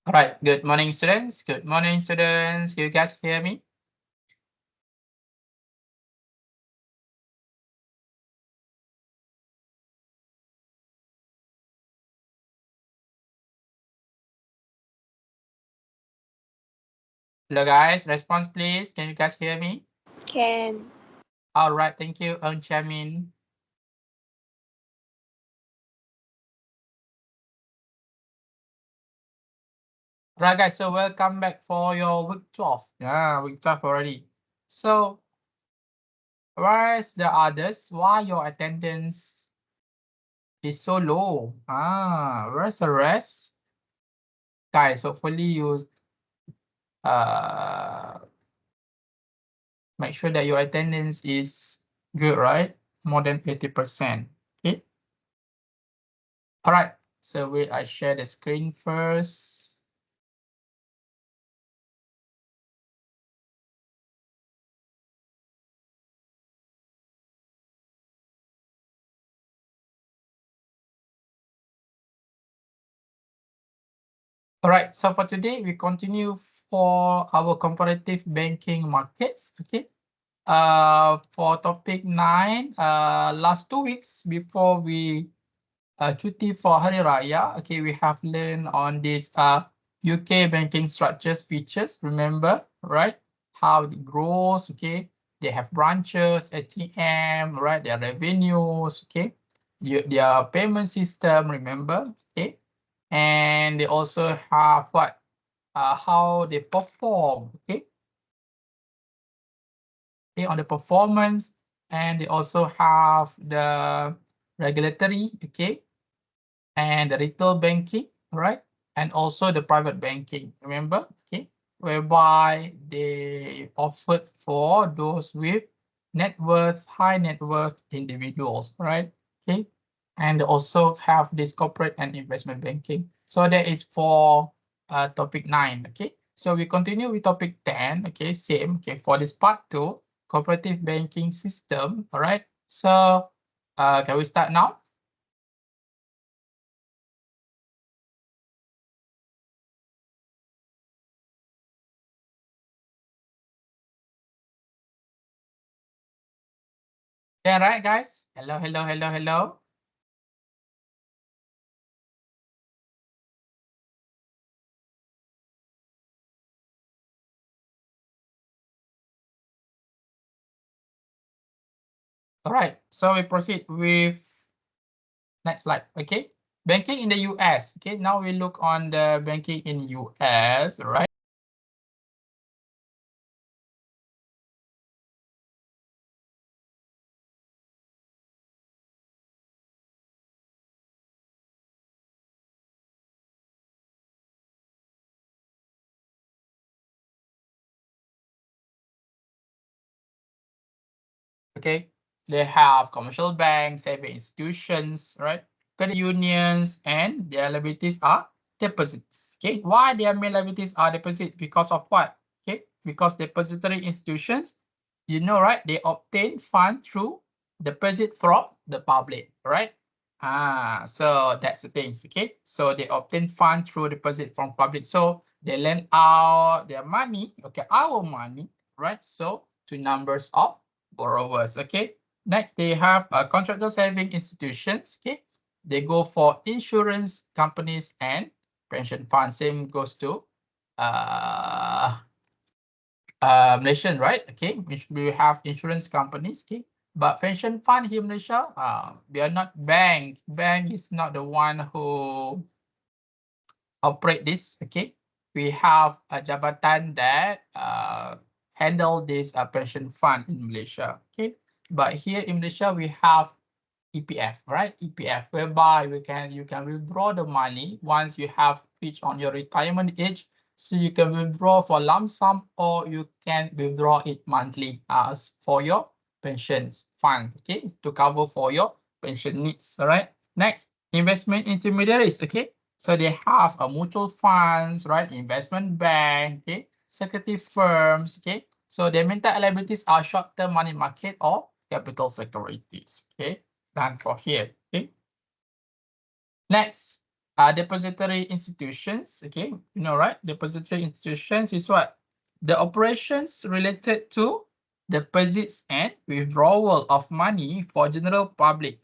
All right. Good morning, students. Good morning, students. You guys hear me? Hello, guys. Response, please. Can you guys hear me? Can. All right. Thank you, Chamin. Right, guys. So welcome back for your week 12. Yeah, week 12 already. So where's the others? Why your attendance is so low? Where's the rest? Guys, hopefully you uh make sure that your attendance is good, right? More than 80%. Okay. All right. So wait, I share the screen first. All right. So for today, we continue for our comparative banking markets. Okay. For topic 9, last 2 weeks before we cuti for Hari Raya, okay, we have learned on this UK banking structures features. Remember, right? How it grows. Okay, they have branches, ATM, right? Their revenues. Okay, their payment system. Remember, okay, and they also have what? How they perform. Okay, okay, on the performance, and they also have the regulatory. Okay, and the retail banking, right? And also the private banking, remember? Okay, whereby they offered for those with net worth, high net worth individuals, right? Okay, and they also have this corporate and investment banking. So that is for topic 9. Okay, so we continue with topic 10. Okay, same. Okay, for this part 2, cooperative banking system. All right, so can we start now? Yeah, right, guys. Hello, hello, hello, hello. All right, so we proceed with next slide. Okay, banking in the US. Okay, now we look on the banking in US. Right. Okay, they have commercial banks, saving institutions, right? Credit unions, and their liabilities are deposits. Okay, why their main liabilities are deposits? Because of what? Okay, because depository institutions, you know, right? They obtain funds through deposit from the public, right? So that's the things. Okay, so they obtain funds through deposit from public. So they lend out their money, okay, our money, right? So to numbers of borrowers. Okay, next they have contractor saving institutions. Okay, they go for insurance companies and pension funds. Same goes to uh Malaysian, right? Okay, we have insurance companies. Okay, but pension fund here in Malaysia, they are not bank. Bank is not the one who operate this. Okay, we have a jabatan that handle this pension fund in Malaysia. Okay, but here in Malaysia we have EPF, right? EPF, whereby you can withdraw the money once you have reached on your retirement age. So you can withdraw for lump sum or you can withdraw it monthly as for your pensions fund. Okay, to cover for your pension needs. All right. Next, investment intermediaries. Okay, so they have a mutual funds, right? Investment bank. Okay, security firms. Okay, so their main liabilities are short-term money market or capital securities. Okay, done for here. Okay. Next, depository institutions. Okay, you know, right? Depository institutions is what? The operations related to deposits and withdrawal of money for general public.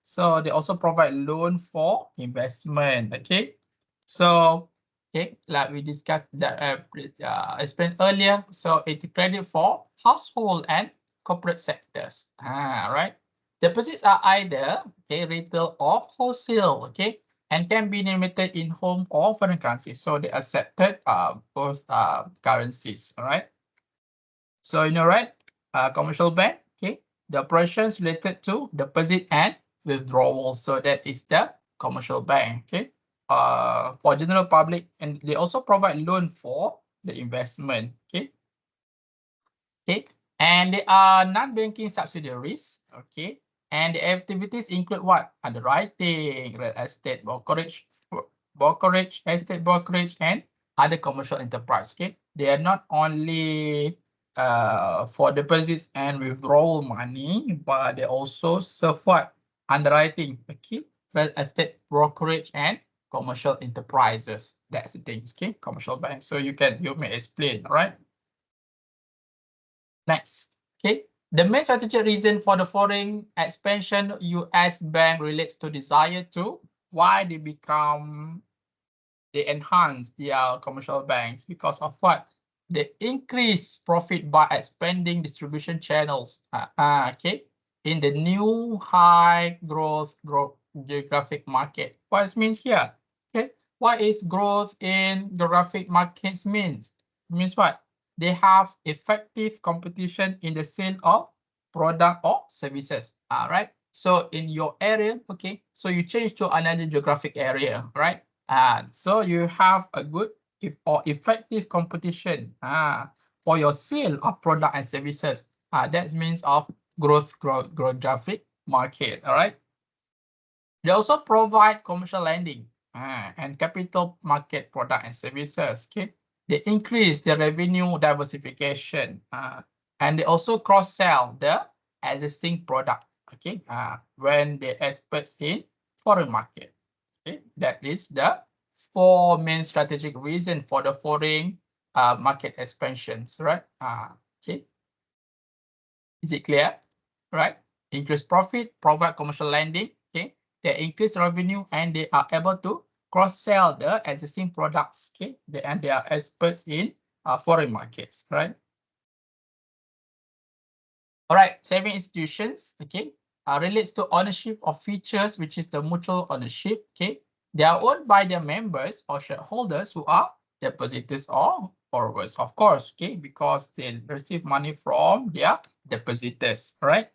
So they also provide loan for investment. Okay, so okay, like we discussed that explained earlier. So it's credit for household and corporate sectors. Right. Deposits are either okay retail or wholesale. Okay, and can be denominated in home or foreign currency. So they accepted both currencies. All right. So you know, right? Commercial bank. Okay, the operations related to deposit and withdrawal. So that is the commercial bank. Okay. For general public, and they also provide loan for the investment. Okay. Okay. And they are non-banking subsidiaries. Okay. And the activities include what? Underwriting, real estate brokerage, estate brokerage, and other commercial enterprise. Okay. They are not only for deposits and withdrawal money, but they also serve what? Underwriting. Okay. Real estate brokerage and commercial enterprises. That's the thing. Okay. Commercial bank. So you may explain, all right? Next, okay. The main strategic reason for the foreign expansion US bank relates to desire to why they enhance their commercial banks because of what? They increase profit by expanding distribution channels. Okay, in the new high growth geographic market. What it means here? Okay, what is growth in geographic markets means? Means what? They have effective competition in the sale of product or services. Right. So in your area, okay, so you change to another geographic area, right? So you have a good or effective competition for your sale of product and services. That means of growth geographic market. All right. They also provide commercial lending and capital market product and services. Okay. They increase the revenue diversification and they also cross-sell the existing product. Okay. When they experts in foreign market. Okay. That is the 4 main strategic reason for the foreign market expansions, right? Okay. Is it clear? Right? Increase profit, provide commercial lending. Okay. They increase revenue and they are able to cross-sell the existing products. Okay. And they are experts in foreign markets, right? All right, saving institutions, okay, relates to ownership of features, which is the mutual ownership, okay. They are owned by their members or shareholders who are depositors or borrowers, of course, okay, because they receive money from their depositors, right?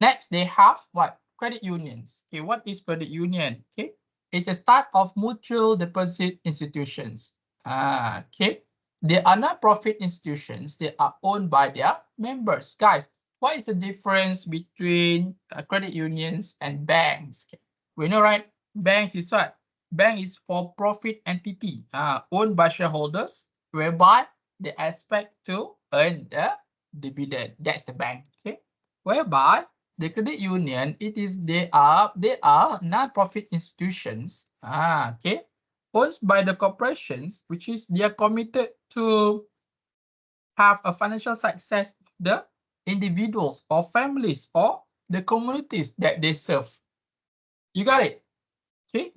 Next, they have what? Credit unions. Okay, what is credit union? Okay, it's a type of mutual deposit institutions. Okay. They are not profit institutions. They are owned by their members. Guys, what is the difference between credit unions and banks? Okay. We know, right? Banks is what? Bank is for profit entity owned by shareholders, whereby they expect to earn the dividend. That's the bank. Okay. Whereby the credit union, they are non-profit institutions. Okay, owned by the corporations, which is they are committed to have a financial success of the individuals or families or the communities that they serve. You got it? Okay.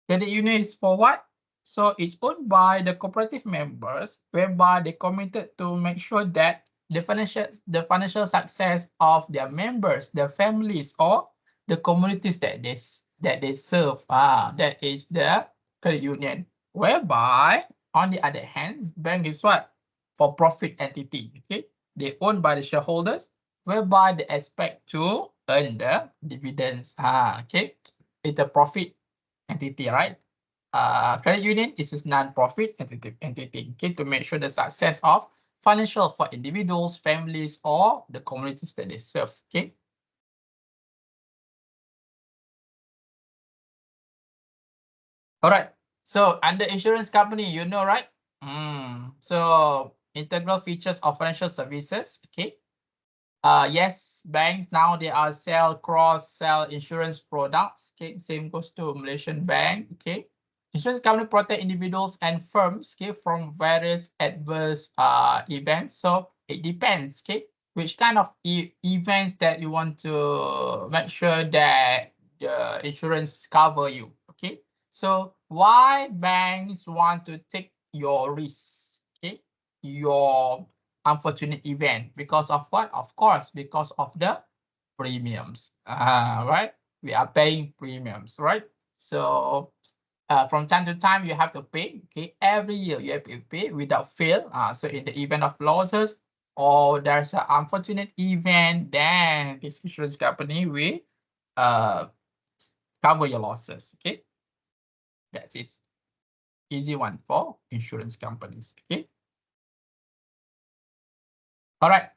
Credit union is for what? So it's owned by the cooperative members, whereby they committed to make sure that the financial success of their members, their families, or the communities that they serve. That is the credit union. Whereby, on the other hand, bank is what? For profit entity. Okay, they owned by the shareholders, whereby they expect to earn the dividends. Okay, it's a profit entity, right? Credit union is a non-profit entity, okay, to make sure the success of financial for individuals, families, or the communities that they serve. Okay. All right. So under insurance company, you know, right? So integral features of financial services. Okay. Yes, banks now they are cross-sell insurance products. Okay, same goes to Malaysian bank. Okay, insurance company protect individuals and firms, okay, from various adverse events. So it depends, okay, which kind of events that you want to make sure that the insurance cover you. Okay, so why banks want to take your risk? Okay, your unfortunate event because of what? Of course, because of the premiums. Right? We are paying premiums, right? So from time to time, you have to pay. Okay, every year you have to pay without fail. So in the event of losses or there's an unfortunate event, then this insurance company will uh, cover your losses. Okay, that's it. Easy one for insurance companies. Okay. All right.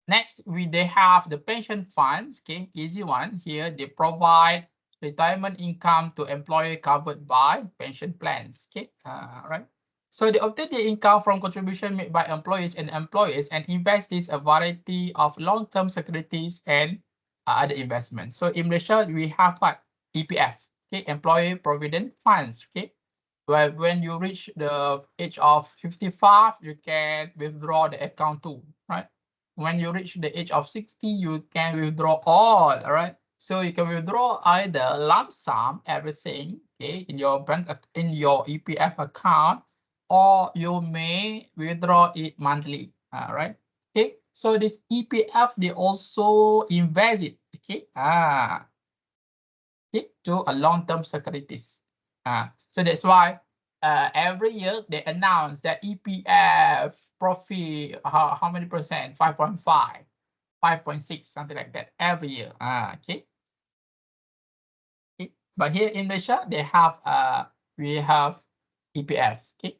Next, they have the pension funds. Okay, easy one here. They provide retirement income to employee covered by pension plans. Okay, right. So they obtain the income from contribution made by employees and employers and invest this a variety of long-term securities and other investments. So in Malaysia, we have what? EPF, okay, Employee Provident Funds. Okay, where when you reach the age of 55, you can withdraw the account too, right? When you reach the age of 60, you can withdraw all right? So you can withdraw either lump sum, everything, okay, in your in your EPF account, or you may withdraw it monthly, right? Okay, so this EPF, they also invest it, okay, okay, to a long-term securities. So that's why every year they announce that EPF profit, how many percent? 5.5, 5.6, something like that every year. Okay. Okay. But here in Malaysia, they have we have EPF. Okay.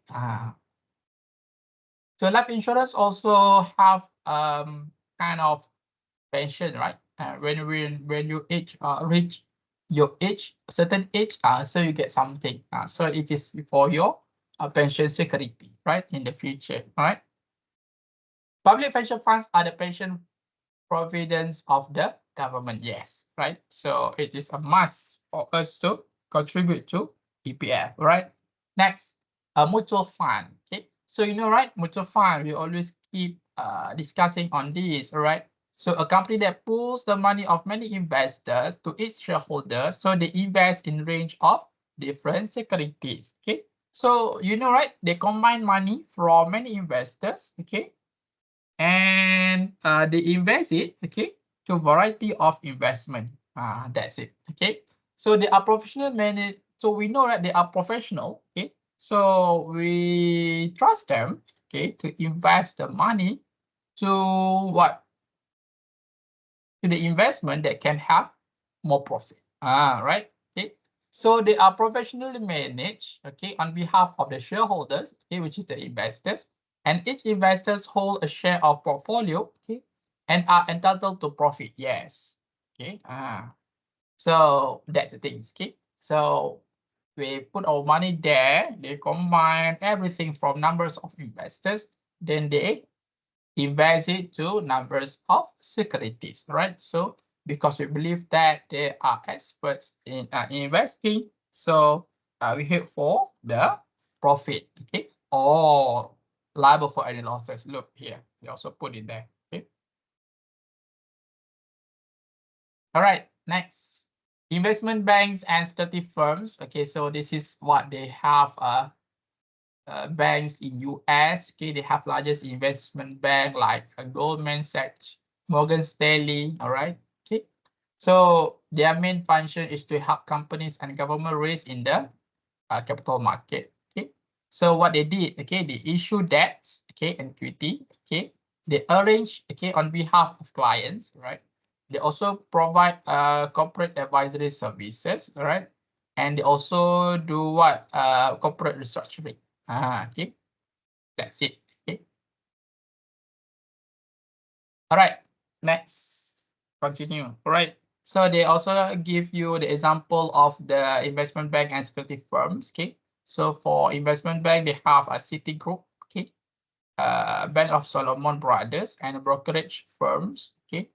So life insurance also have kind of pension, right? When you reach your age, certain age, so you get something. So it is for your pension security, right? In the future, right? Public pension funds are the pension providence of the government, yes, right? So it is a must for us to contribute to EPF, right? Next, a mutual fund. Okay, so you know, right? Mutual fund, we always keep discussing on this, right? So a company that pools the money of many investors to its shareholders, so they invest in range of different securities. Okay, so you know, right? They combine money from many investors. Okay, and they invest it, okay, to a variety of investment. That's it. Okay, so they are professional manage. So we know that they are professional. Okay, so we trust them, okay, to invest the money to what? To the investment that can have more profit. Right. Okay, so they are professionally managed, okay, on behalf of the shareholders, okay, which is the investors, and each investors hold a share of portfolio, okay, and are entitled to profit. Yes. Okay. So that's the thing. Okay. So we put our money there. They combine everything from numbers of investors. Then they invest it to numbers of securities, right? So because we believe that they are experts in investing, so we hope for the profit, okay, or liable for any losses. Look here, we also put it there. Okay. All right, next, investment banks and security firms. Okay, so this is what they have. Banks in US. Okay, they have largest investment bank like Goldman Sachs, Morgan Stanley. All right. Okay, so their main function is to help companies and government raise in the capital market. Okay, so what they did, okay, they issue debts, okay, and equity. Okay, they arrange, okay, on behalf of clients. Right. They also provide corporate advisory services. All right, and they also do what? Corporate restructuring. Okay, that's it. Okay. All right, next, continue. All right, so they also give you the example of the investment bank and security firms. Okay, so for investment bank, they have a Citigroup. Okay, Bank of Solomon Brothers and brokerage firms. Okay.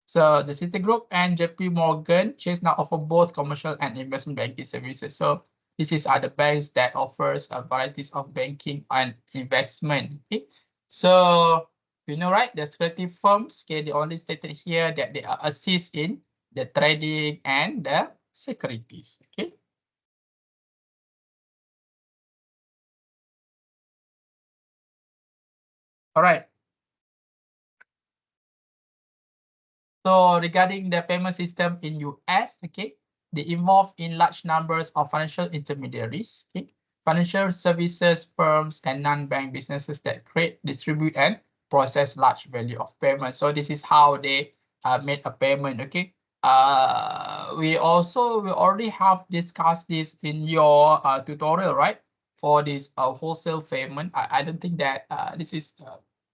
So the Citigroup and JP Morgan Chase now offer both commercial and investment banking services. So this is other banks that offers a varieties of banking and investment. Okay. So you know, right? The security firms, okay, they only stated here that they are assist in the trading and the securities. Okay. All right. So regarding the payment system in US, okay, they involve in large numbers of financial intermediaries, okay, financial services firms and non-bank businesses that create, distribute, and process large value of payment. So this is how they made a payment. Okay. We already have discussed this in your tutorial, right? For this wholesale payment. I don't think that this is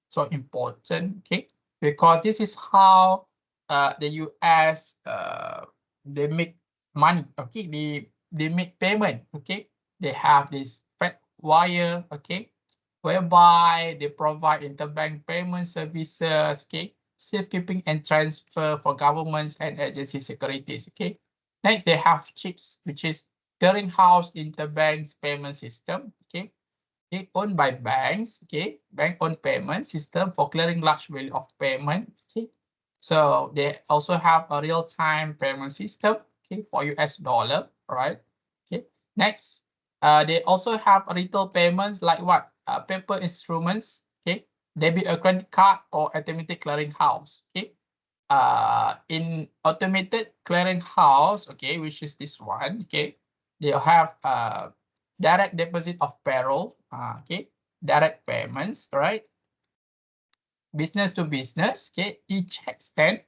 so important. Okay, because this is how the US they make money. Okay, they make payment. Okay, they have this Fed wire. Okay, whereby they provide interbank payment services. Okay, safekeeping and transfer for governments and agency securities. Okay, next they have CHIPS, which is clearinghouse interbank payment system. Okay, owned by banks. Okay, bank owned payment system for clearing large value of payment. Okay, so they also have a real-time payment system, okay, for US dollar, right? Okay. Next, they also have retail payments like what? Paper instruments, okay, debit or credit card or automatic clearing house, okay. In automated clearing house, okay, which is this one, okay, they have direct deposit of payroll, okay, direct payments, right? Business to business, okay, e-check stand,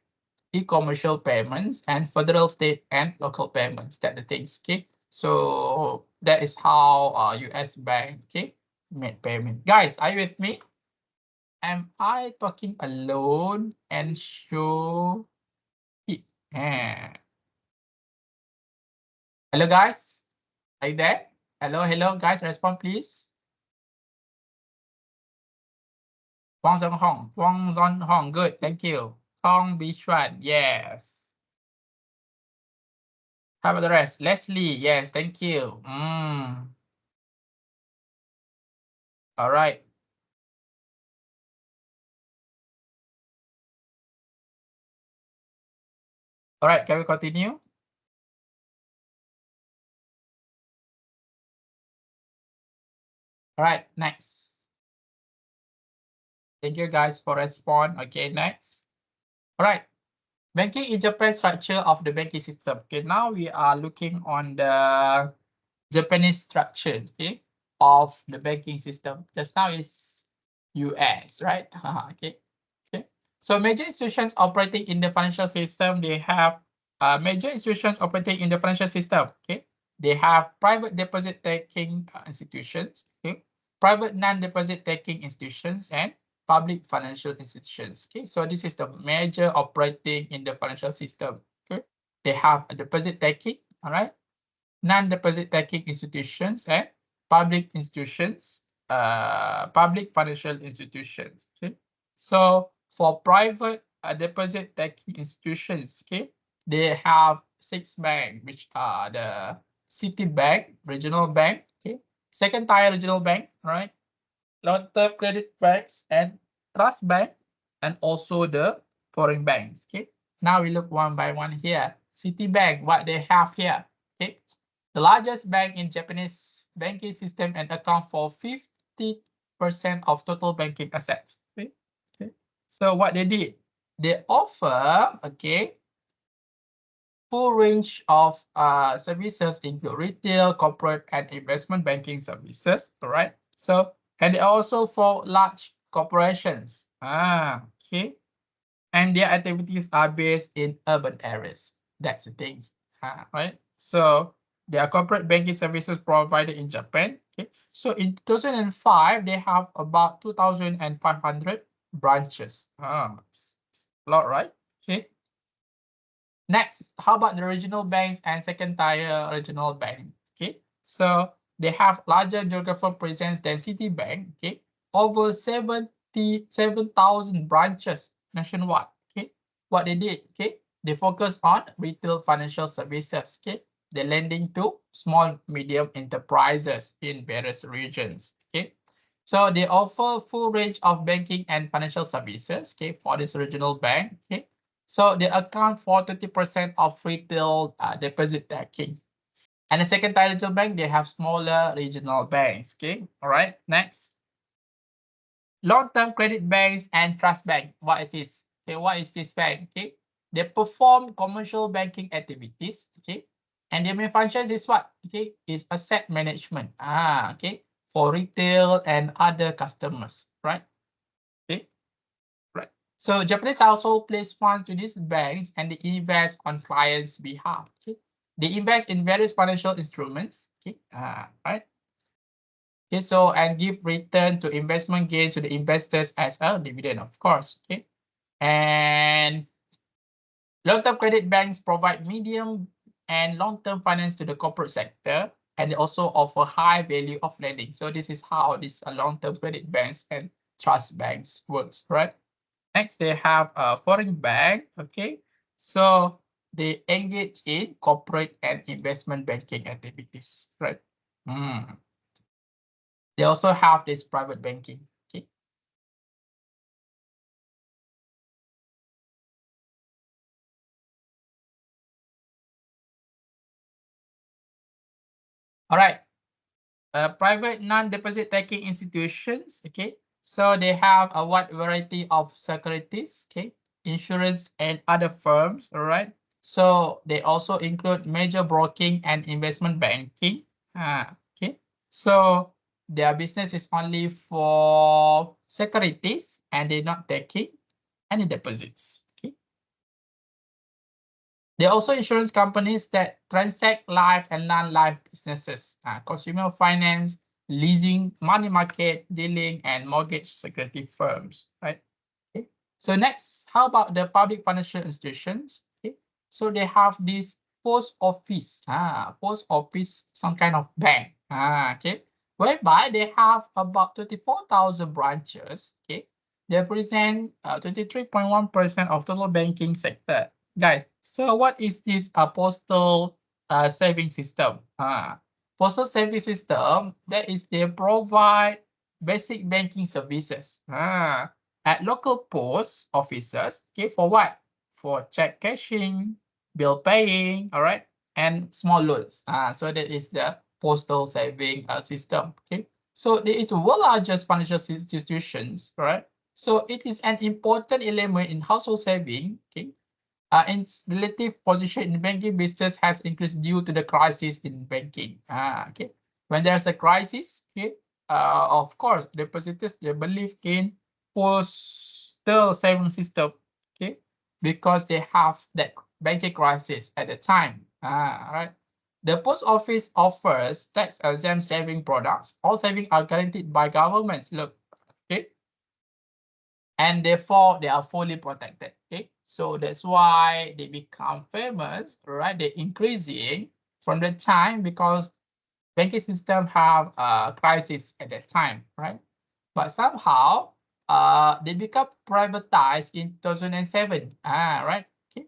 e-commercial payments, and federal, state, and local payments. That the things, okay? So that is how US bank, okay, made payment. Guys, are you with me? Am I talking alone and show it? Hello, guys. Are you there? Hello, hello, guys. Respond, please. Wang Zonghong. Wang Zonghong. Good. Thank you. Tong Bichuan. Yes. How about the rest? Leslie. Yes. Thank you. All right. All right. Can we continue? All right. Next. Thank you guys for respond. Okay. Next. All right. Banking in Japan structure of the banking system. Okay. Now we are looking on the Japanese structure, okay, of the banking system. Just now is US, right? Okay. Okay. So major institutions operating in the financial system, they have major institutions operating in the financial system. Okay. They have private deposit taking institutions, okay, private non-deposit taking institutions, and public financial institutions. Okay. So this is the major operating in the financial system. Okay. They have a deposit taking, all right, non-deposit taking institutions, and public institutions, public financial institutions. Okay, so for private deposit taking institutions, okay, they have 6 banks, which are the Citibank, regional bank, okay, second tier regional bank, right, long-term credit banks, and trust bank, and also the foreign banks. Okay, now we look one by one here. Citibank, what they have here, okay, the largest bank in Japanese banking system and account for 50% of total banking assets. Okay. Okay. So what they did, they offer, okay, full range of services include retail, corporate, and investment banking services. All right. So, and they also for large corporations. Okay. And their activities are based in urban areas. That's the things. Right. So there are corporate banking services provided in Japan. Okay. So in 2005, they have about 2,500 branches. It's a lot, right? Okay. Next, how about the regional banks and second tier regional banks? Okay, so they have larger geographical presence than Citibank. Okay, over 77,000 branches nationwide. Okay, what they did, okay, they focus on retail financial services. Okay, they're lending to small, medium enterprises in various regions. Okay, so they offer full range of banking and financial services. Okay, for this regional bank. Okay, so they account for 20% of retail deposit taking. And the second tier regional bank, they have smaller regional banks. Okay, all right, next. Long-term credit banks and trust bank, what it is. Okay, what is this bank? Okay, they perform commercial banking activities. Okay, and their main functions is what? Okay, is asset management. Okay, for retail and other customers, right? Okay, right. So Japanese household place funds to these banks and they invest on clients' behalf. Okay, they invest in various financial instruments. Okay, right. Okay, so and give return to investment gains to the investors as a dividend, of course. Okay, and long-term credit banks provide medium and long-term finance to the corporate sector, and they also offer high value of lending. So this is how these long-term credit banks and trust banks works, right? Next, they have a foreign bank. Okay, so they engage in corporate and investment banking activities, right? They also have this private banking. Okay. All right. Private non-deposit taking institutions. Okay. So they have a wide variety of securities. Okay. Insurance and other firms. All right. So they also include major broking and investment banking. Okay. So their business is only for securities and they're not taking any deposits. Okay. There are also insurance companies that transact life and non-life businesses, consumer finance, leasing, money market, dealing, and mortgage security firms, right? Okay. So next, how about the public financial institutions? Okay. So they have this post office, some kind of bank, okay, whereby they have about 24,000 branches, okay. They represent 23.1% of total banking sector. Guys, so what is this postal saving system? Postal saving system, that is they provide basic banking services. At local post offices, okay, for what? For check cashing, bill paying, all right, and small loans. So that is the postal saving system. Okay, so it's the world largest financial institutions, right? So it is an important element in household saving. Okay, and its relative position in banking business has increased due to the crisis in banking. Okay, when there's a crisis, okay, of course, depositors they believe in postal saving system, okay, because they have that banking crisis at the time. Right. The post office offers tax exempt saving products. All savings are guaranteed by governments. Look, okay, and therefore they are fully protected. Okay, so that's why they become famous, right? They're increasing from the time because banking system have a crisis at that time, right? But somehow they become privatized in 2007. Right. Okay.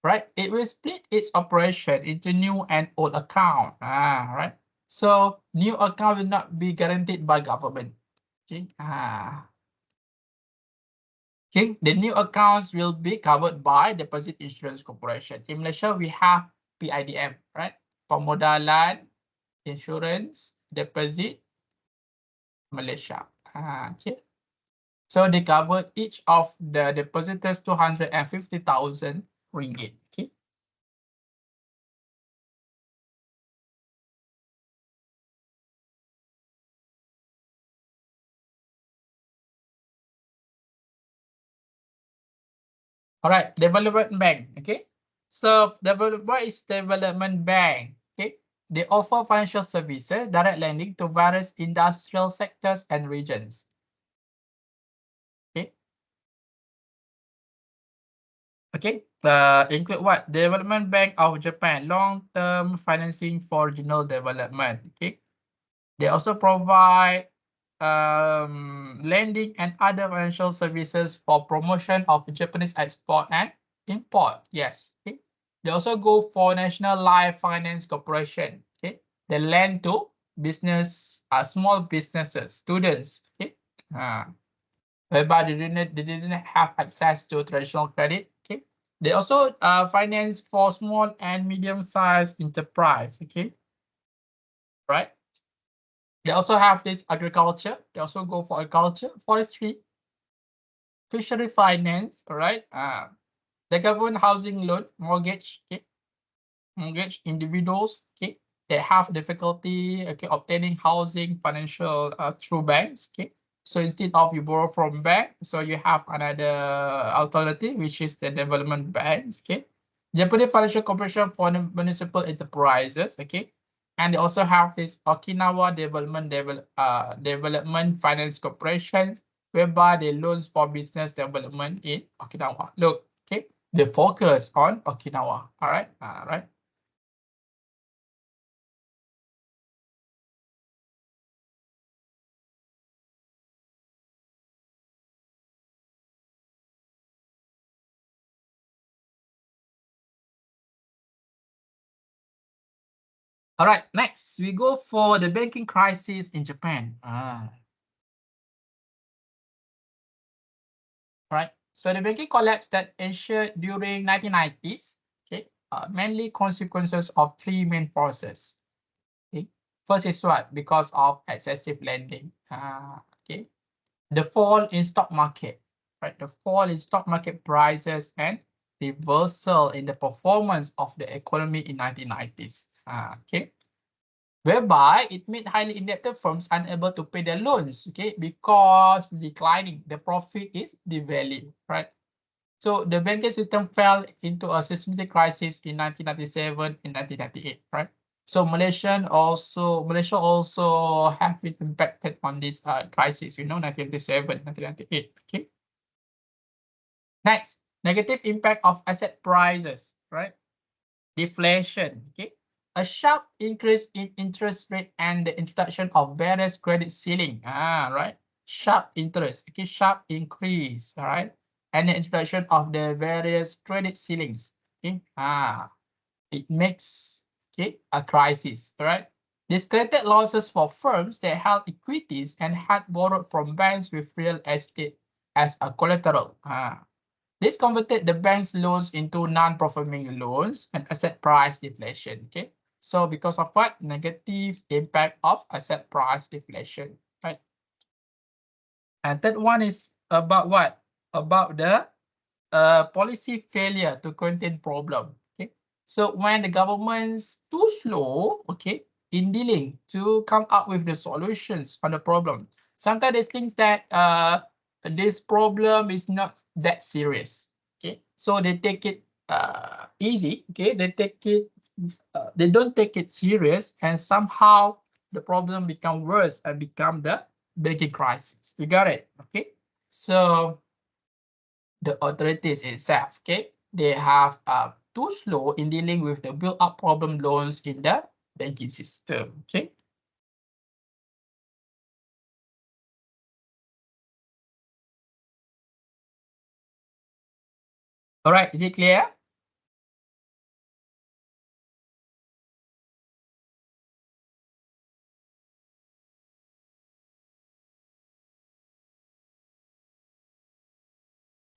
Right. It will split its operation into new and old account. Right. So new account will not be guaranteed by government. Okay. Okay, the new accounts will be covered by Deposit Insurance Corporation. In Malaysia, we have PIDM, right? Pemodalan Insurance Deposit Malaysia. Okay. So they cover each of the depositors 250,000 ringgit. Okay. All right, Development Bank. Okay. So what is Development Bank? Okay. They offer financial services, direct lending to various industrial sectors and regions. Okay. Okay, include what? Development Bank of Japan, long-term financing for regional development. Okay, They also provide lending and other financial services for promotion of Japanese export and import. Yes. Okay. They also go for National Life Finance Corporation. Okay. They lend to business, small businesses, students. Okay. Whereby they didn't have access to traditional credit. Okay. They also finance for small and medium-sized enterprise. Okay. Right. They also have this agriculture. They also go for agriculture, forestry, fishery finance. All right. The government housing loan, mortgage. Okay. Mortgage individuals. Okay. They have difficulty, okay, obtaining housing financial through banks. Okay. So instead of you borrow from bank, so you have another alternative, which is the development banks. Okay. Japanese Financial Corporation for municipal enterprises. Okay. And they also have this Okinawa Development Finance Corporation, whereby they loans for business development in Okinawa. Look, okay, they focus on Okinawa. All right, all right. All right, next we go for the banking crisis in Japan. All right, so the banking collapse that ensued during 1990s, okay, mainly consequences of three main forces. Okay, first is what? Because of excessive lending. Okay, the fall in stock market, right? The fall in stock market prices and reversal in the performance of the economy in 1990s. Okay. Whereby it made highly indebted firms unable to pay their loans, okay, because declining, the profit is devalued, right? So the banking system fell into a systematic crisis in 1997 and 1998, right? So Malaysia also have been impacted on this crisis, 1997, 1998, okay? Next, negative impact of asset prices, right? Deflation, okay? A sharp increase in interest rate and the introduction of various credit ceiling, right? Sharp interest, okay, sharp increase, all right? And the introduction of the various credit ceilings, okay? It makes, okay, a crisis, all right? This created losses for firms that held equities and had borrowed from banks with real estate as a collateral. This converted the bank's loans into non-performing loans and asset price deflation. Okay, so because of what? Negative impact of asset price deflation, right? And third one is about what? About the policy failure to contain problem. Okay, so when the government's too slow, okay, in dealing to come up with the solutions on the problem, sometimes they think that this problem is not that serious. Okay, so they take it easy. Okay, they take it, they don't take it serious, and somehow the problem become worse and become the banking crisis. You got it? Okay, so the authorities itself, okay, they have too slow in dealing with the build-up problem loans in the banking system. Okay. All right, is it clear?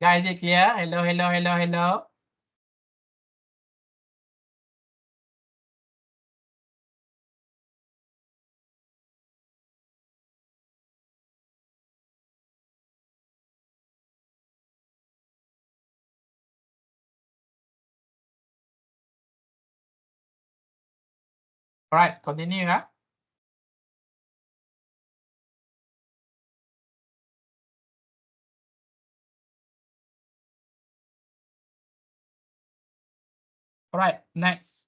Guys, is it clear? Hello, hello, hello, hello. All right, continue. Huh? All right, next.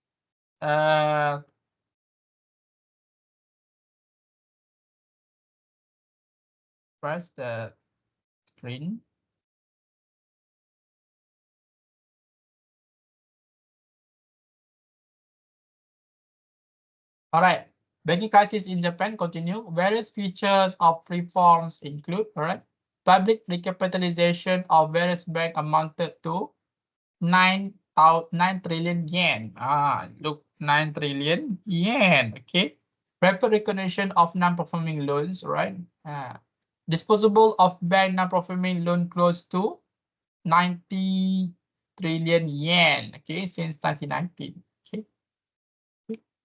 Press the screen. All right. Banking crisis in Japan continue. Various features of reforms include, right, public recapitalization of various banks amounted to 9 trillion yen. Look, 9 trillion yen. Okay. Rapid recognition of non-performing loans, right? Disposable of bank non-performing loan close to 90 trillion yen. Okay, since 2019. Okay.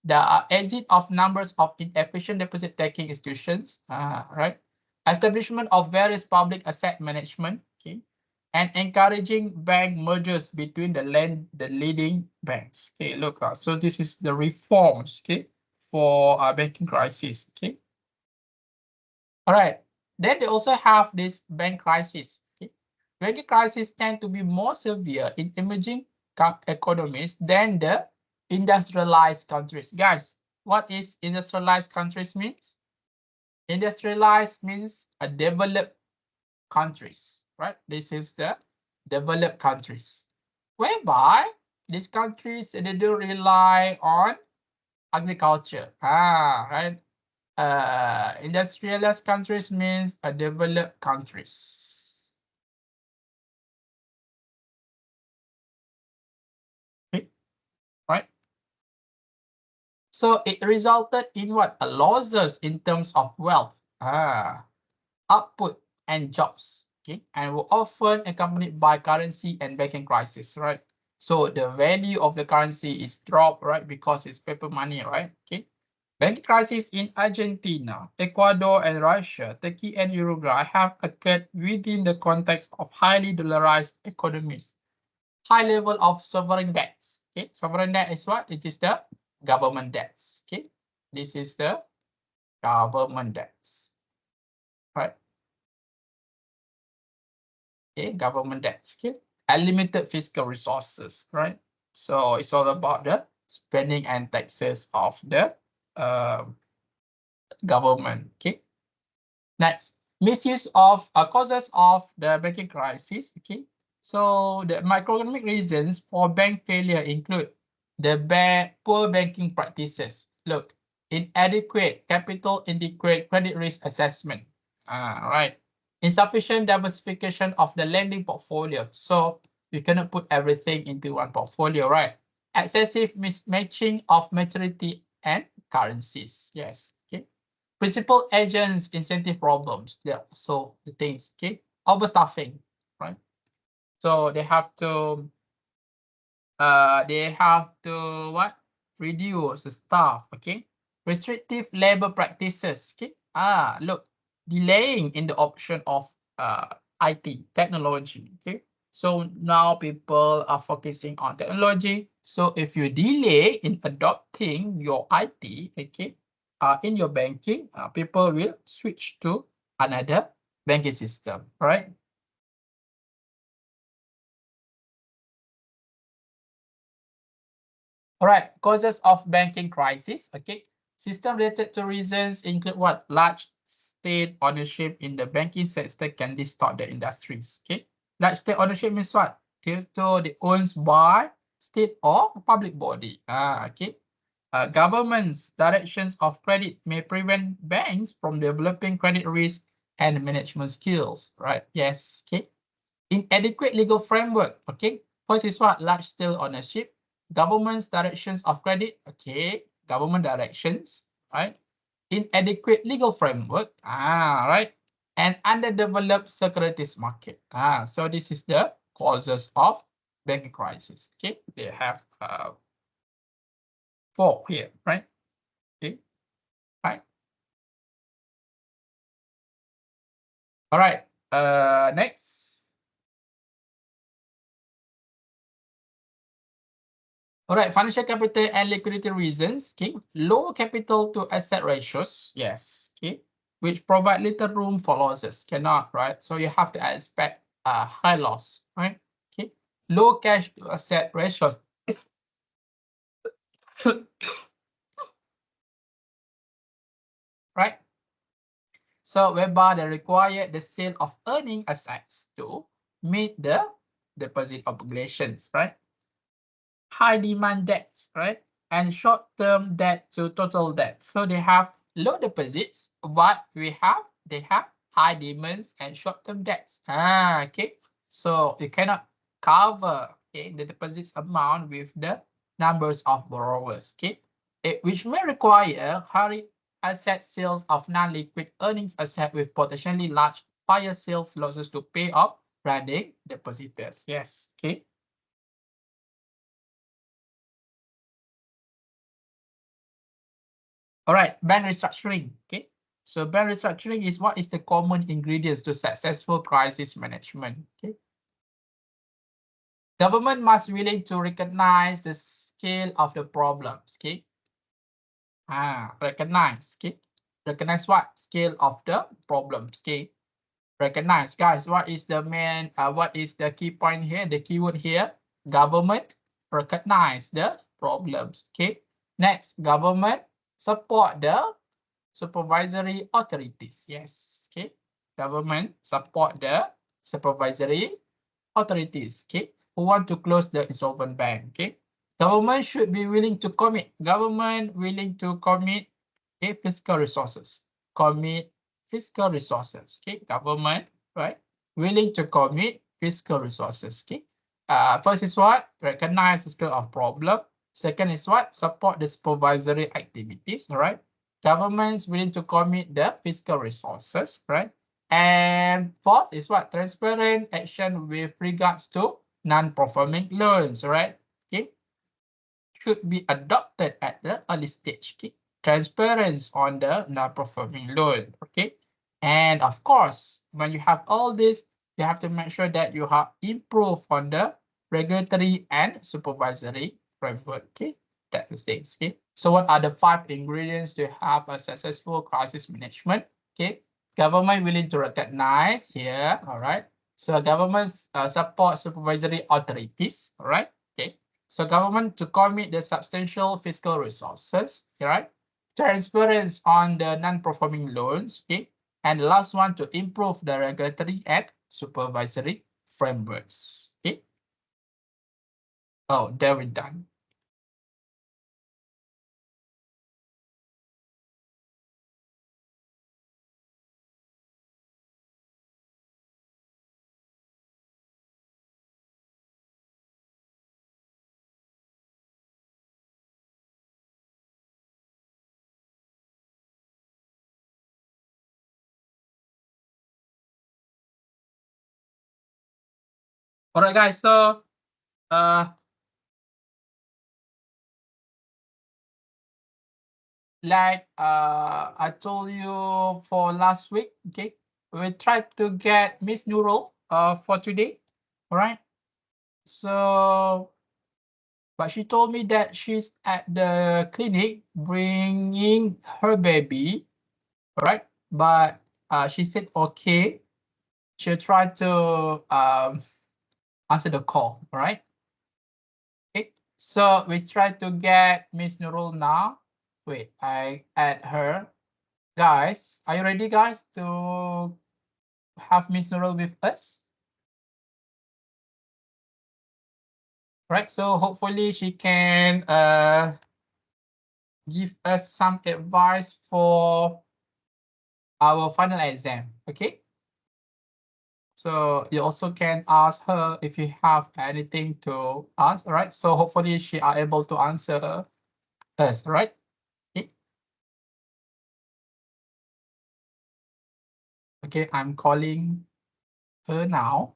The exit of numbers of inefficient deposit taking institutions. Right. Establishment of various public asset management. Okay, and encouraging bank mergers between the leading banks. Okay, look, so this is the reforms, okay, for banking crisis. Okay, all right. Then they also have this bank crisis. Okay, banking crisis tend to be more severe in emerging economies than the industrialized countries. Guys, what is industrialized countries means? Industrialized means a developed countries, right? This is the developed countries, whereby these countries, they do rely on agriculture. Right. Industrialized countries means a developed countries. Okay, right. So it resulted in what? A losses in terms of wealth, output and jobs. Okay, and were often accompanied by currency and banking crisis, right? So the value of the currency is dropped, right? Because it's paper money, right? Okay. Banking crisis in Argentina, Ecuador, and Russia, Turkey, and Uruguay have occurred within the context of highly dollarized economies. High level of sovereign debts. Okay, sovereign debt is what? It is the government debts. Okay, this is the government debts, right? Okay, government debts. Okay, unlimited fiscal resources, right? So it's all about the spending and taxes of the government. Okay. Next, misuse of causes of the banking crisis. Okay, so the macroeconomic reasons for bank failure include the poor banking practices. Look, inadequate capital adequate credit risk assessment. Right, insufficient diversification of the lending portfolio. So you cannot put everything into one portfolio, right? Excessive mismatching of maturity and currencies. Yes. Okay. Principal agents incentive problems. They solve the things. Okay. Overstaffing, right? So they have to what? Reduce the staff. Okay. Restrictive labor practices. Okay. Look, delaying in the option of IT technology. Okay. So now people are focusing on technology. So if you delay in adopting your IT, okay, in your banking, people will switch to another banking system, right? All right, causes of banking crisis. Okay, system related to reasons include what? Large state ownership in the banking sector can distort the industries. Okay, large state ownership means what? Okay, so they owns by state or public body. Okay. Government's directions of credit may prevent banks from developing credit risk and management skills, right? Yes. Okay. Inadequate legal framework. Okay. First is what? Large scale ownership. Government's directions of credit. Okay. Government directions, right? Inadequate legal framework. Right. And underdeveloped securities market. So this is the causes of banking crisis. Okay. They have 4 here, right? Okay. Right. All right. Next. All right, financial capital and liquidity reasons. Okay, low capital to asset ratios. Yes. Okay, which provide little room for losses. Cannot, right? So you have to expect a high loss, right? Okay, low cash to asset ratios. Right. So whereby they require the sale of earning assets to meet the deposit obligations, right? High demand debts, right? and short-term debt to total debt. So they have low deposits, but they have high demands and short-term debts. Okay. So you cannot cover, okay, the deposits amount with the numbers of borrowers. Okay, which may require hurried asset sales of non-liquid earnings asset with potentially large fire sales losses to pay off running depositors. Yes. Okay. All right, bank restructuring. Okay, so bank restructuring is what is the common ingredients to successful crisis management. Okay, government must willing to recognize the scale of the problems. Okay, recognize. Okay, recognize what scale of the problems. Okay, recognize, guys. What is the main? What is the key point here? The keyword here. Government recognize the problems. Okay. Next, government support the supervisory authorities. Yes. Okay. Government support the supervisory authorities. Okay. Who want to close the insolvent bank. Okay. Government should be willing to commit. Government willing to commit, okay, fiscal resources. Commit fiscal resources. Okay. Government, right? Willing to commit fiscal resources. Okay. First is what? Recognize the scale of problem. Second is what? Support the supervisory activities. All right. Governments willing to commit the fiscal resources, right? And fourth is what? Transparent action with regards to non-performing loans, right? Okay. Should be adopted at the early stage. Okay. Transparency on the non-performing loan. Okay. And of course, when you have all this, you have to make sure that you have improved on the regulatory and supervisory framework. Okay. That's the things. Okay. So what are the 5 ingredients to have a successful crisis management? Okay. Government willing to recognize here. All right. So government support supervisory authorities. All right. Okay. So government to commit the substantial fiscal resources. Right. Transparency on the non-performing loans. Okay. And the last one to improve the regulatory and supervisory frameworks. Okay. Oh, there we done. All right, guys. So, like I told you for last week, okay, we tried to get Miss Nurul for today. All right. So, but she told me that she's at the clinic bringing her baby. All right. But she said okay. She'll try to answer the call. All right. Okay. So we try to get Miss Nurul now. Wait, I add her. Guys, are you ready, guys, to have Miss Nurul with us? Right. So hopefully she can give us some advice for our final exam. Okay. So you also can ask her if you have anything to ask. All right. So hopefully she are able to answer us. Right. Okay. Okay. I'm calling her now.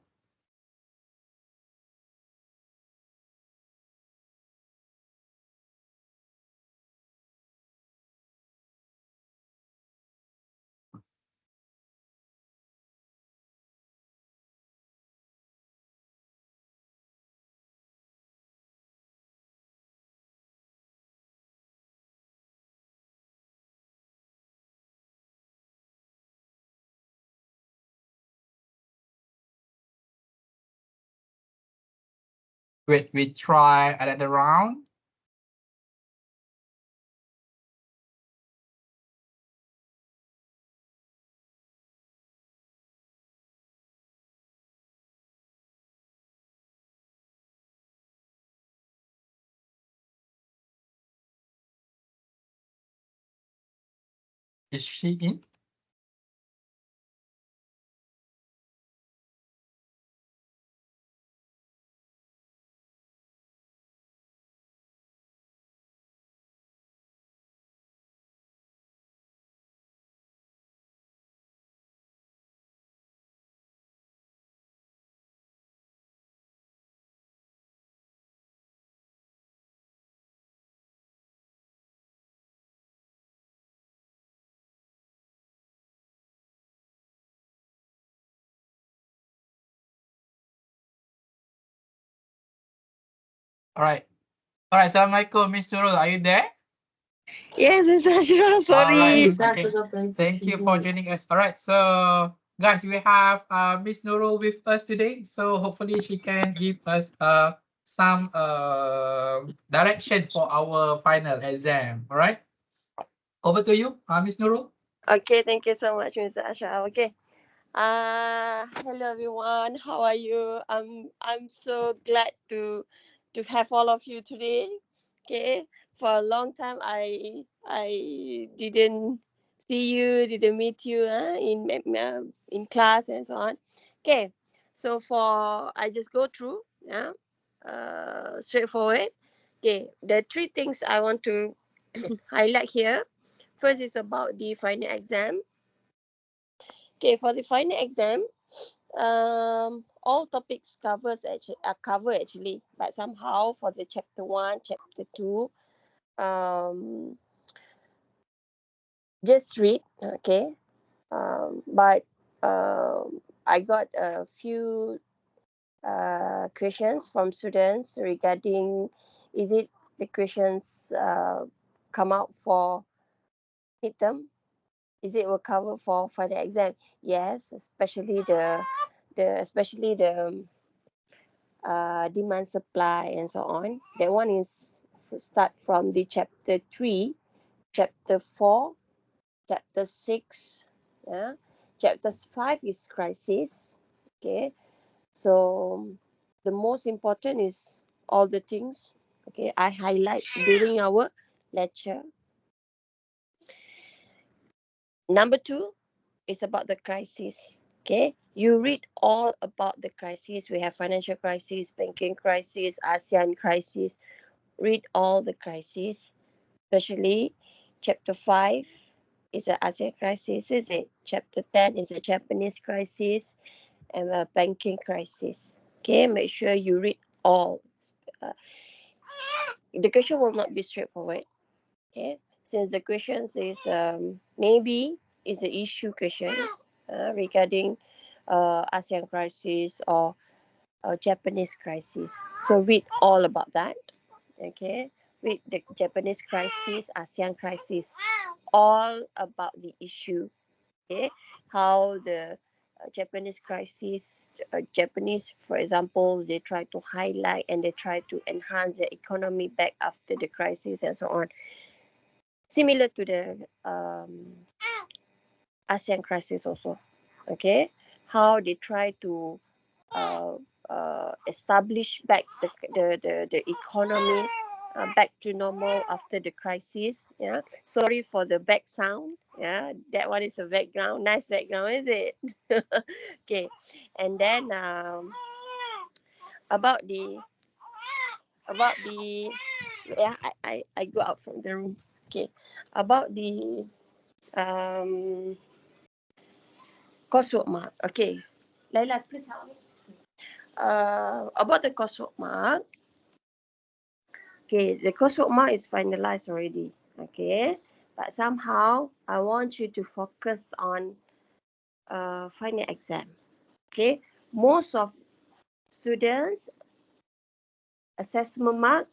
Wait, we try another round. Is she in? All right. All right. Assalamualaikum, Miss Nurul. Are you there? Yes, Miss Ashra, All right. sorry. Okay. Thank you for joining us. All right. So, guys, we have Miss Nurul with us today. So hopefully she can give us some direction for our final exam. All right. Over to you, Miss Nurul. Okay, thank you so much, Miss Ashra. Okay. Hello everyone. How are you? I'm so glad to have all of you today. Okay. For a long time I didn't see you, didn't meet you in class and so on. Okay. So for I just go through, yeah. Straightforward. Okay. The three things I want to highlight here. First is about the final exam. Okay, for the final exam, all topics are covered actually, but somehow for the chapter one, chapter two, um, just read, okay. But I got a few questions from students regarding is it the questions come out for midterm? Is it will cover for final exam? Yes, especially the demand supply and so on. That one is start from the chapter 3, chapter 4, chapter 6. Yeah. Chapter 5 is crisis. Okay. So the most important is all the things. Okay. I highlight during our lecture. Number 2 is about the crisis. Okay, you read all about the crisis. We have financial crisis, banking crisis, ASEAN crisis. Read all the crises, especially chapter 5 is the ASEAN crisis, is it? Chapter 10 is the Japanese crisis and a banking crisis. Okay, make sure you read all. Uh, the question will not be straightforward. Okay, since the questions is maybe is the issue questions regarding ASEAN crisis or Japanese crisis. So read all about that. Okay, read the Japanese crisis, ASEAN crisis, all about the issue. Okay, how the Japanese crisis, Japanese, for example, they try to highlight and they try to enhance the economy back after the crisis and so on. Similar to the ASEAN crisis also. Okay, how they try to uh, establish back the economy back to normal after the crisis. Yeah, sorry for the back sound. Yeah, that one is a background, nice background, is it? Okay, and then about the about the yeah, I go out from the room. Okay, about the um coursework mark. Okay, Laila, please help me. About the coursework mark. Okay, the coursework mark is finalized already. Okay, but somehow I want you to focus on final exam. Okay, most of students assessment mark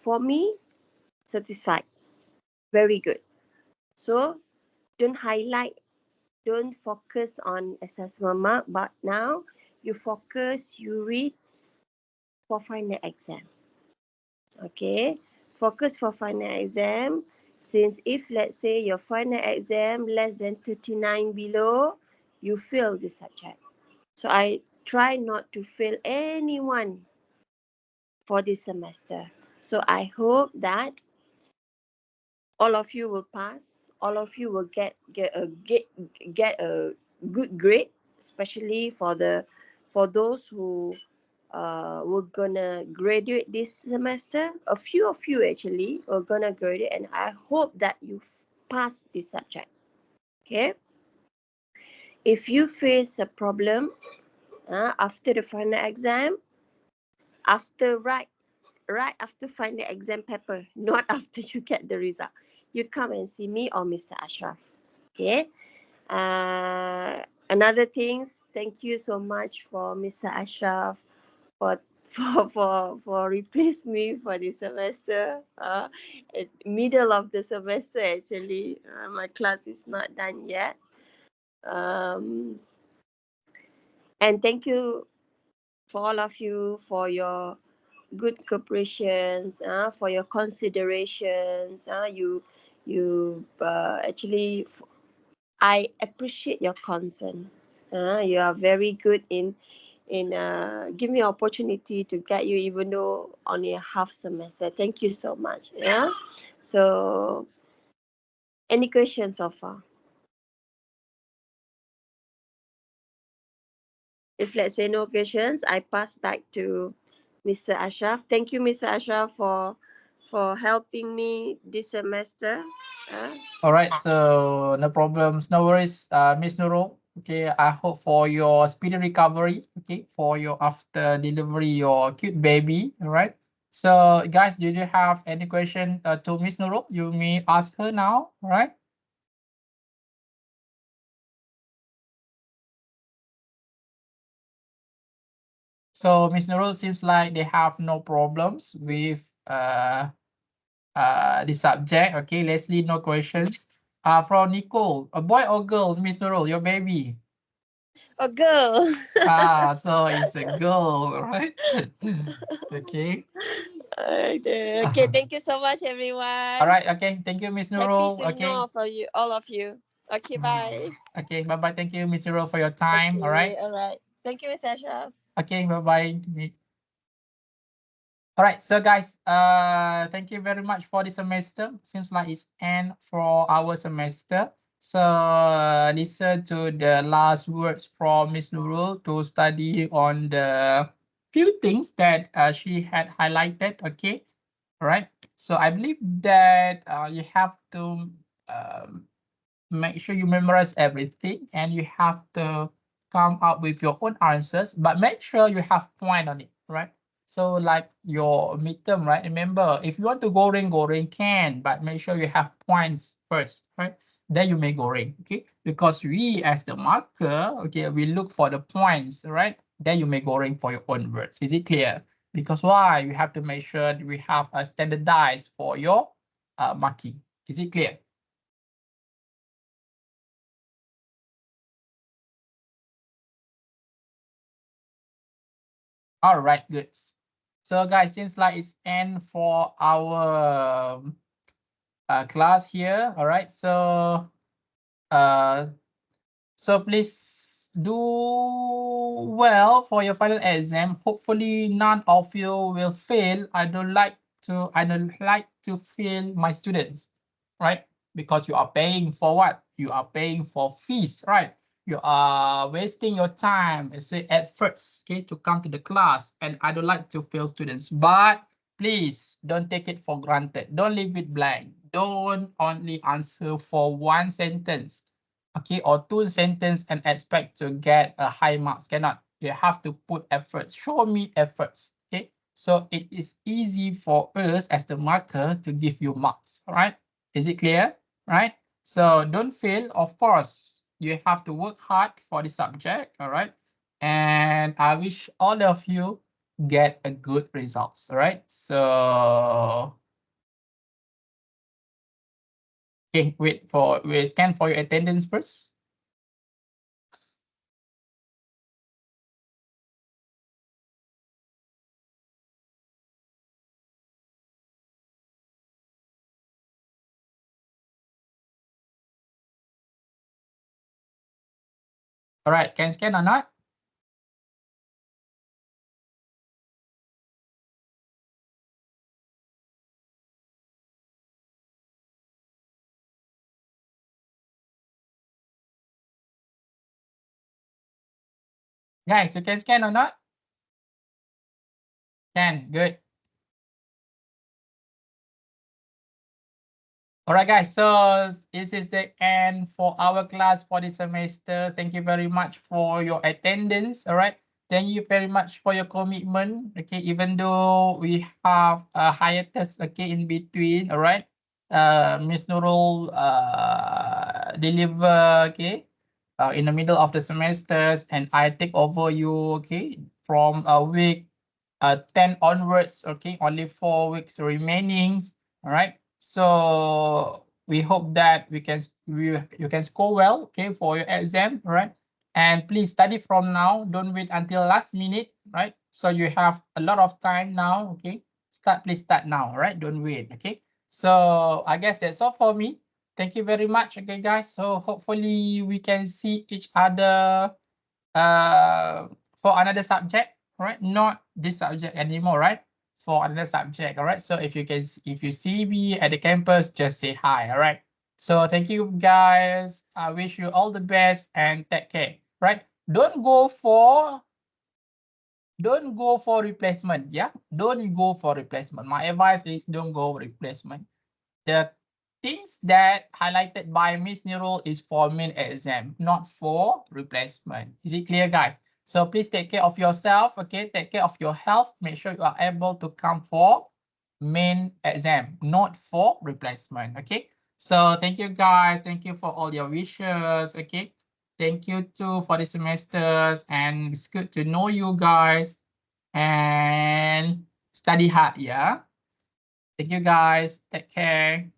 for me satisfied, very good. So don't highlight, don't focus on assessment mark, but now you focus, you read for final exam. Okay, focus for final exam. Since if let's say your final exam less than 39 below, you fail the subject. So I try not to fail anyone for this semester. So I hope that all of you will pass. All of you will get a good grade, especially for those who were gonna graduate this semester. A few of you actually are gonna graduate, and I hope that you pass this subject. Okay. If you face a problem after the final exam, after right after final exam paper, not after you get the result, you come and see me or Mr. Ashraf. Okay. Another things, thank you so much for Mr. Ashraf for for replace me for this semester. At middle of the semester actually, my class is not done yet. Um, and thank you for all of you for your good cooperations, for your considerations. Actually, I appreciate your concern. You are very good in give me opportunity to get you, even though only a half semester. Thank you so much. Yeah. So, any questions so far? If let's say no questions, I pass back to Mr. Ashraf. Thank you, Mr. Ashraf, for helping me this semester. All right, so no problems, no worries, Miss Nurul. Okay, I hope for your speedy recovery. Okay, for your after delivery, your cute baby. All right. So, guys, did you have any question to Miss Nurul? You may ask her now. All right. So, Miss Nurul seems like they have no problems with the subject. Okay, Leslie, no questions. From Nicole, a boy or girl, Miss Nurul, your baby? A girl. So it's a girl, right? Okay. Okay, thank you so much, everyone. All right. Okay. Thank you, Miss Happy Nurul. to Okay. know for you, all of you. Okay, bye. Okay. Bye bye. Thank you, Miss Nurul, for your time. All Okay, right. all right. Thank you, Miss Ashraf. Okay. Bye bye. All right. So, guys, thank you very much for the semester. Seems like it's end for our semester. So, listen to the last words from Miss Nurul to study on the few things that she had highlighted. Okay. All right. So I believe that you have to make sure you memorize everything, and you have to come up with your own answers, but make sure you have point on it, right? So like your midterm, right? Remember, if you want to go ring can, but make sure you have points first, right? Then you may go ring, okay? Because we as the marker, okay, we look for the points, right? Then you may go ring for your own words. Is it clear? Because why? We have to make sure that we have a standardized for your marking. Is it clear? All right, good. So guys, seems like it's end for our class here. All right, uh, so please do well for your final exam. Hopefully, none of you will fail. I don't like to fail my students, right? Because you are paying for what? You are paying for fees, right? You are wasting your time, say efforts, okay, to come to the class, and I don't like to fail students. But please don't take it for granted. Don't leave it blank. Don't only answer for one sentence, okay, or two sentence and expect to get a high marks. Cannot. You have to put efforts. Show me efforts. Okay. So it is easy for us as the marker to give you marks. All right. Is it clear? Right. So don't fail. Of course, you have to work hard for the subject. All right. And I wish all of you get a good results. All right. So okay, we scan for your attendance first. All right, can scan or not? Guys, you can scan or not? Can, good. All right, guys, so this is the end for our class for this semester. Thank you very much for your attendance. All right. Thank you very much for your commitment. Okay, even though we have a hiatus, okay, in between. All right. Miss Nurul deliver, okay, in the middle of the semesters, and I take over you, okay, from a week 10 onwards, okay, only 4 weeks remaining. All right. So we hope that you can score well, okay, for your exam, right? And please study from now. Don't wait until last minute, right? So you have a lot of time now, okay? Please start now, right? Don't wait, okay? So I guess that's all for me. Thank you very much, okay, guys. So hopefully we can see each other for another subject, right? Not this subject anymore, right? For another subject, all right? So if you see me at the campus, just say hi, all right? So thank you, guys. I wish you all the best and take care, right? Don't go for replacement, yeah? Don't go for replacement. My advice is don't go replacement. The things that highlighted by Miss Nurul is for main exam, not for replacement. Is it clear, guys? So please take care of yourself, okay? Take care of your health. Make sure you are able to come for main exam, not for replacement, okay? So thank you, guys. Thank you for all your wishes, okay? Thank you too for the semesters, and it's good to know you guys. And study hard, yeah? Thank you, guys. Take care.